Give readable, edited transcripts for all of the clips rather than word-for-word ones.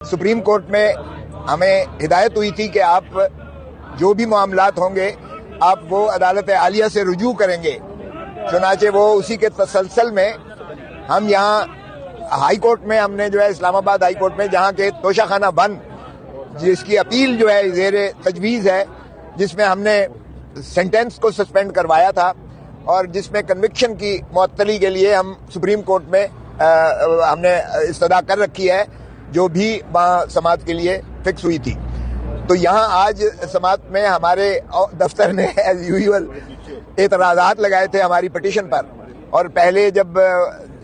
Supreme court में हमें हिदायत हुई थी कि आप जो भी मामलात होंगे आप वो अदालत आलिया से रुजू करेंगे। चुनाचे वो उसी के तसलसल में हम यहाँ हाई कोर्ट में हमने जो है इस्लामाबाद हाई कोर्ट में जहाँ के तोशाखाना बंद जिसकी अपील जो है ज़ेरे तजवीज़ है, जिसमें हमने सेंटेंस को सस्पेंड करवाया था और जिसमें कन्विक्शन की मुअत्तली के लिए हम सुप्रीम कोर्ट में हमने इस्तदा कर रखी है, जो भी वहाँ समात के लिए फिक्स हुई थी। तो यहाँ आज समात में हमारे दफ्तर ने एज यूजुअल एतराज़ात लगाए थे हमारी पिटीशन पर। और पहले जब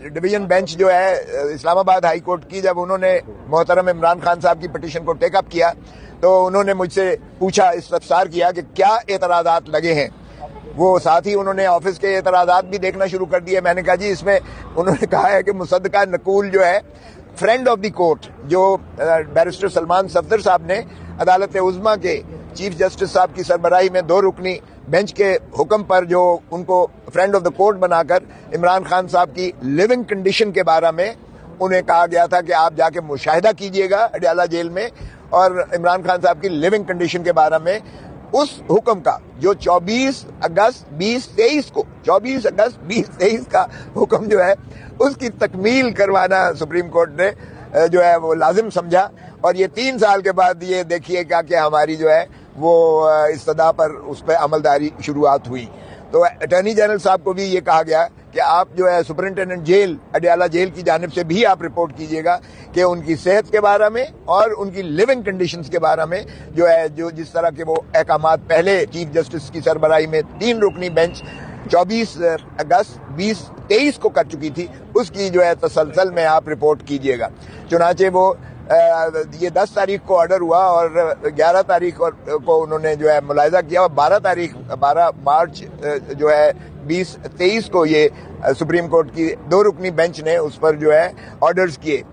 डिवीजन बेंच जो है इस्लामाबाद हाई कोर्ट की, जब उन्होंने मोहतरम इमरान खान साहब की पिटीशन को टेकअप किया तो उन्होंने मुझसे पूछा, इस्तफसार किया कि क्या एतराज़ात लगे हैं। वो साथ ही उन्होंने ऑफिस के एतराज़ात भी देखना शुरू कर दिए। मैंने कहा जी इसमें उन्होंने कहा है कि मुसद्दका नकूल जो है फ्रेंड ऑफ द कोर्ट, जो बैरिस्टर सलमान सफदर साहब ने अदालत उज़्मा के चीफ जस्टिस साहब की सरबराही में 2 रुकनी बेंच के हुक्म पर जो उनको फ्रेंड ऑफ द कोर्ट बनाकर इमरान खान साहब की लिविंग कंडीशन के बारे में उन्हें कहा गया था कि आप जाके मुशाहिदा कीजिएगा अडयाला जेल में, और इमरान खान साहब की लिविंग कंडीशन के बारे में उस हुक्म का जो 24 अगस्त 2023 का हुक्म जो है उसकी तकमील करवाना सुप्रीम कोर्ट ने जो है वो लाजिम समझा। और ये 3 साल के बाद ये देखिएगा कि हमारी जो है वो इस्तदा पर उस पर अमलदारी शुरुआत हुई। तो अटॉर्नी जनरल साहब को भी ये कहा गया कि आप जो है सुपरिंटेंडेंट जेल अडयाला जेल की जानिब से भी आप रिपोर्ट कीजिएगा कि उनकी सेहत के बारे में और उनकी लिविंग कंडीशंस के बारे में जो है जो जिस तरह के वो अहकामात पहले चीफ जस्टिस की सरबराही में 3 रुकनी बेंच 24 अगस्त 2023 को कर चुकी थी, उसकी जो है तसलसल में आप रिपोर्ट कीजिएगा। चुनाचे वो ये 10 तारीख को ऑर्डर हुआ और 11 तारीख को उन्होंने जो है मुलाहिजा किया और 12 मार्च जो है 2023 को ये सुप्रीम कोर्ट की 2 रुकनी बेंच ने उस पर जो है ऑर्डर्स किए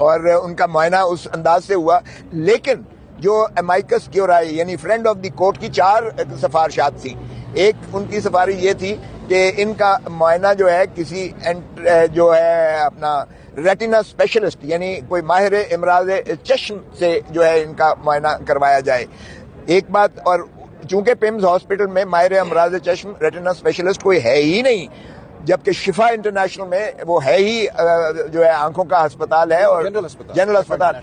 और उनका मुआयना उस अंदाज से हुआ। लेकिन जो अमाइकस क्यूराई यानी फ्रेंड ऑफ द कोर्ट की 4 सिफारिशात थी। एक उनकी सिफारिश ये थी कि इनका मुआयना जो है किसी जो है अपना रेटिना स्पेशलिस्ट यानी कोई माहिर इमराज चश्म से जो है इनका मुआयना करवाया जाए। एक बात, और चूंकि पिम्स हॉस्पिटल में माहिर इमराज चश्म रेटिना स्पेशलिस्ट कोई है ही नहीं, जबकि शिफा इंटरनेशनल में वो है ही जो है आंखों का अस्पताल है और जनरल अस्पताल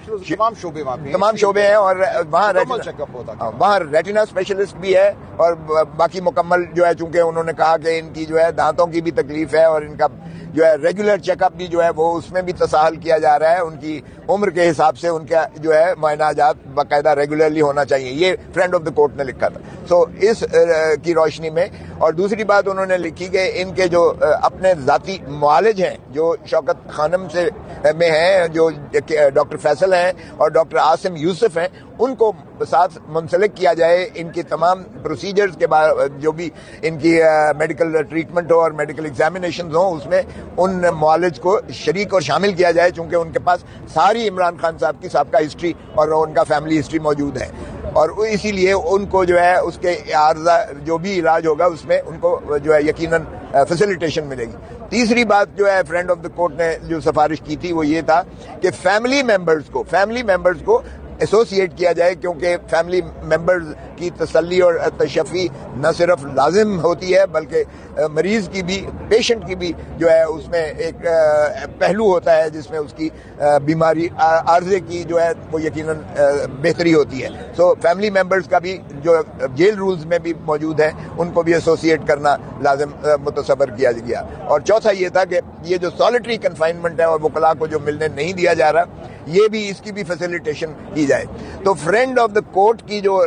तमाम शोबे हैं और वहाँ रेटिना स्पेशलिस्ट भी है और बाकी मुकम्मल जो है, चूंकि उन्होंने कहा कि इनकी जो है दांतों की भी तकलीफ है और इनका जो है रेगुलर चेकअप भी जो है वो उसमें भी तसाहल किया जा रहा है। उनकी उम्र के हिसाब से उनका जो है मुआयनाजात बाकायदा रेगुलरली होना चाहिए, ये फ्रेंड ऑफ द कोर्ट ने लिखा था। सो इस की रोशनी में, और दूसरी बात उन्होंने लिखी कि इनके जो अपने जाती मुआलिज हैं जो शौकत खानम से में हैं, जो डॉक्टर फैसल हैं और डॉक्टर आसिम यूसुफ हैं, उनको साथ मुंसलिक किया जाए। इनके तमाम प्रोसीजर्स के बाद जो भी इनकी मेडिकल ट्रीटमेंट हो और मेडिकल एग्जामिनेशन हो उसमें उन मुआलिज को शरीक और शामिल किया जाए, चूंकि उनके पास सारी इमरान खान साहब की साबका हिस्ट्री और उनका फैमिली हिस्ट्री मौजूद है और इसीलिए उनको जो है उसके आर्जा जो भी इलाज होगा उसमें उनको जो है यकीनन फैसिलिटेशन मिलेगी। तीसरी बात जो है फ्रेंड ऑफ द कोर्ट ने जो सिफारिश की थी वो ये था कि फैमिली मेंबर्स को एसोसिएट किया जाए, क्योंकि फैमिली मेंबर्स की तसल्ली और तशफ़ी न सिर्फ लाजिम होती है बल्कि मरीज की भी, पेशेंट की भी जो है उसमें एक पहलू होता है जिसमें उसकी बीमारी आर्जे की जो है वो यकीनन बेहतरी होती है। सो फैमिली मेंबर्स का भी जो जेल रूल्स में भी मौजूद है उनको भी एसोसिएट करना लाजिम मुतसबर किया गया। और चौथा ये था कि ये जो सॉलिटरी कन्फाइनमेंट है और वकला को जो मिलने नहीं दिया जा रहा, ये भी इसकी भी फैसिलिटेशन की जाए। तो फ्रेंड ऑफ द कोर्ट की जो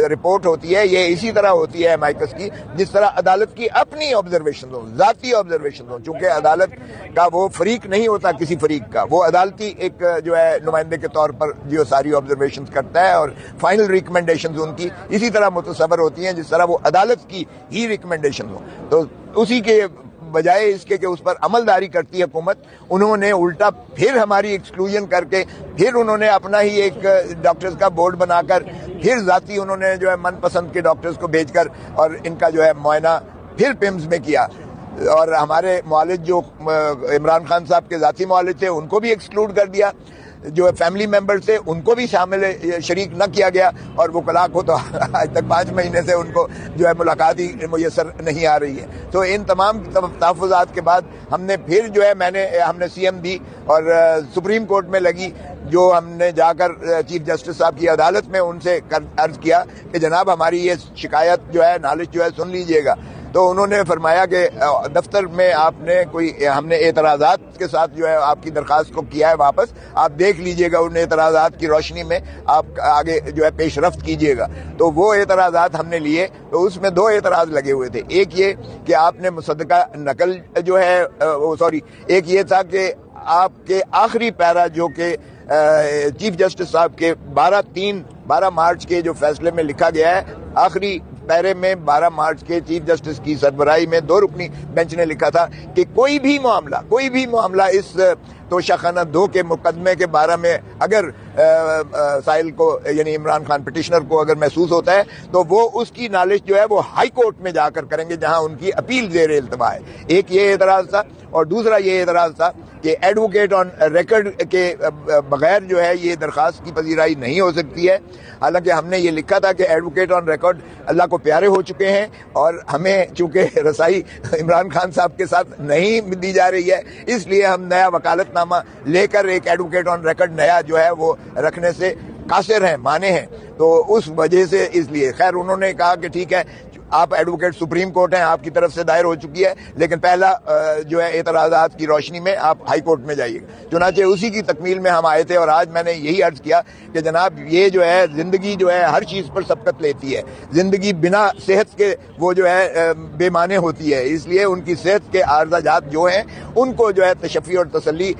रिपोर्ट होती है ये इसी तरह होती है अमाइकस की, जिस तरह अदालत की अपनी ऑब्जर्वेशन हो, जाती ऑब्जर्वेशन हो। चूंकि अदालत का वो फरीक नहीं होता किसी फरीक का, वो अदालती एक जो है नुमाइंदे के तौर पर जो सारी ऑब्जर्वेशन करता है और फाइनल रिकमेंडेशन उनकी इसी तरह मुतसबर होती हैं जिस तरह वो अदालत की ही रिकमेंडेशन हो। तो उसी के बजाय इसके कि उस पर अमलदारी करती है हुकूमत, उन्होंने उल्टा फिर हमारी एक्सक्लूजन करके फिर उन्होंने अपना ही एक डॉक्टर्स का बोर्ड बनाकर फिर जाती उन्होंने जो है मनपसंद के डॉक्टर्स को भेजकर और इनका जो है मुआयना फिर पिम्स में किया। और हमारे मुआलिज जो इमरान खान साहब के जाती मुआलिज थे उनको भी एक्सक्लूड कर दिया। جو فیملی ممبر تھے ان کو بھی شریک نہ کیا گیا، اور وکلاء کو تو آج تک 5 مہینے سے ان کو جو ہے ملاقات ہی میسر نہیں آ رہی ہے۔ تو ان تمام تحفظات کے بعد ہم نے پھر جو ہے ہم نے سی ایم دی اور سپریم کورٹ میں لگی، جو ہم نے جا کر چیف جسٹس صاحب کی عدالت میں ان سے عرض کیا کہ جناب ہماری یہ شکایت جو ہے نالش جو ہے سن لیجئے گا۔ تو انہوں نے فرمایا کہ دفتر میں ہم نے اعتراضات کے ساتھ جو ہے آپ کی درخواست کو کیا ہے واپس، آپ دیکھ لیجئے گا، ان اعتراضات کی روشنی میں آپ آگے جو ہے پیش رفت کیجئے گا۔ تو وہ اعتراضات ہم نے لیے، تو اس میں 2 اعتراض لگے ہوئے تھے۔ ایک یہ کہ آپ نے مصدقہ نقل جو ہے ایک یہ تھا کہ آپ کے آخری پیرا جو کہ چیف جسٹس صاحب کے 12 مارچ کے جو فیصلے میں لکھا گیا ہے، آخری پیرے میں 12 مارچ کے چیف جسٹس کی سربراہی میں 2 رکنی بینچ نے لکھا تھا کہ کوئی بھی معاملہ اس توشہ خانہ 2 کے مقدمے کے بارے میں اگر سائل کو یعنی عمران خان پٹیشنر کو اگر محسوس ہوتا ہے تو وہ اس کی نالش جو ہے وہ ہائی کورٹ میں جا کر کریں گے، جہاں ان کی اپیل زیر التوا ہے۔ ایک یہ اعتراض تھا، اور دوسرا یہ اعتراض تھا کہ ایڈوکیٹ آن ریکارڈ کے بغیر جو ہے یہ درخواست کی پذیرائی نہیں ہو سکتی ہے۔ حالانکہ ہم نے یہ لکھا تھا کہ ایڈوکیٹ آن ریکارڈ اللہ کو پیارے ہو چکے ہیں، اور ہمیں چونکہ رسائی عمران خان صاحب کے ساتھ نہیں دی جا رہی ہے، اس لیے ہم نیا وکالت نامہ لے کر ایک ایڈوکیٹ آن ریکارڈ نیا جو ہے وہ رکھنے سے قاصر ہیں، مانے ہیں۔ تو اس وجہ سے اس لیے خیر انہوں نے کہا کہ ٹھیک ہے، آپ ایڈوکیٹ سپریم کورٹ ہیں، آپ کی طرف سے دائر ہو چکی ہے، لیکن پہلا جو ہے اعتراضات کی روشنی میں آپ ہائی کورٹ میں جائیے۔ چنانچہ اسی کی تکمیل میں ہم آئے تھے، اور آج میں نے یہی عرض کیا کہ جناب یہ جو ہے زندگی جو ہے ہر چیز پر سبقت لیتی ہے، زندگی بنا صحت کے وہ جو ہے بے معنی ہوتی ہے، اس لیے ان کی صحت کے عارضہ جات جو ہیں ان کو جو ہے تشفی اور تسلی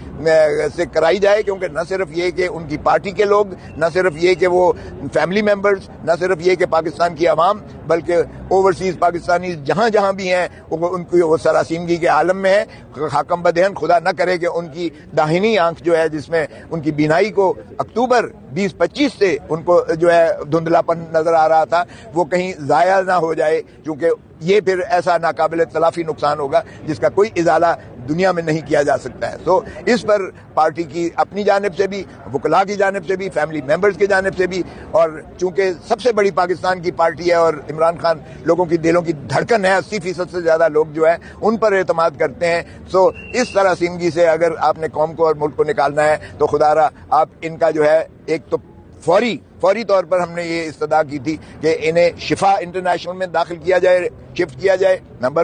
سے کرائی جائے، کیونکہ نہ صرف یہ کہ ان کی پارٹی کے لوگ، نہ صرف یہ کہ وہ فیملی ممبرز، نہ صرف یہ کہ پاکستان کی عوام، بلکہ اوورسیز پاکستانی جہاں بھی ہیں ان کی وہ سراسیمگی کے عالم میں ہے۔ حاکم بدہن خدا نہ کرے کہ ان کی داہنی آنکھ جو ہے جس میں ان کی بینائی کو اکتوبر 2025 سے ان کو جو ہے دھندلاپن نظر آ رہا تھا، وہ کہیں ضائع نہ ہو جائے، کیونکہ یہ پھر ایسا ناقابل تلافی نقصان ہوگا جس کا کوئی ازالہ دنیا میں نہیں کیا جا سکتا ہے۔ تو اس پر پارٹی کی اپنی جانب سے بھی، وکلاء کی جانب سے بھی، فیملی ممبرز کی جانب سے بھی، اور چونکہ سب سے بڑی پاکستان کی پارٹی ہے اور عمران خان لوگوں کی دلوں کی دھڑکن ہے، 80% سے زیادہ لوگ جو ہے ان پر اعتماد کرتے ہیں۔ سو اس طرح سیمگی سے اگر آپ نے قوم کو اور ملک کو نکالنا ہے تو خدا را آپ ان کا جو ہے ایک تو فوری طور پر ہم نے یہ استدعا کی تھی کہ انہیں شفا انٹرنیشنل میں داخل کیا جائے، شفٹ کیا جائے، نمبر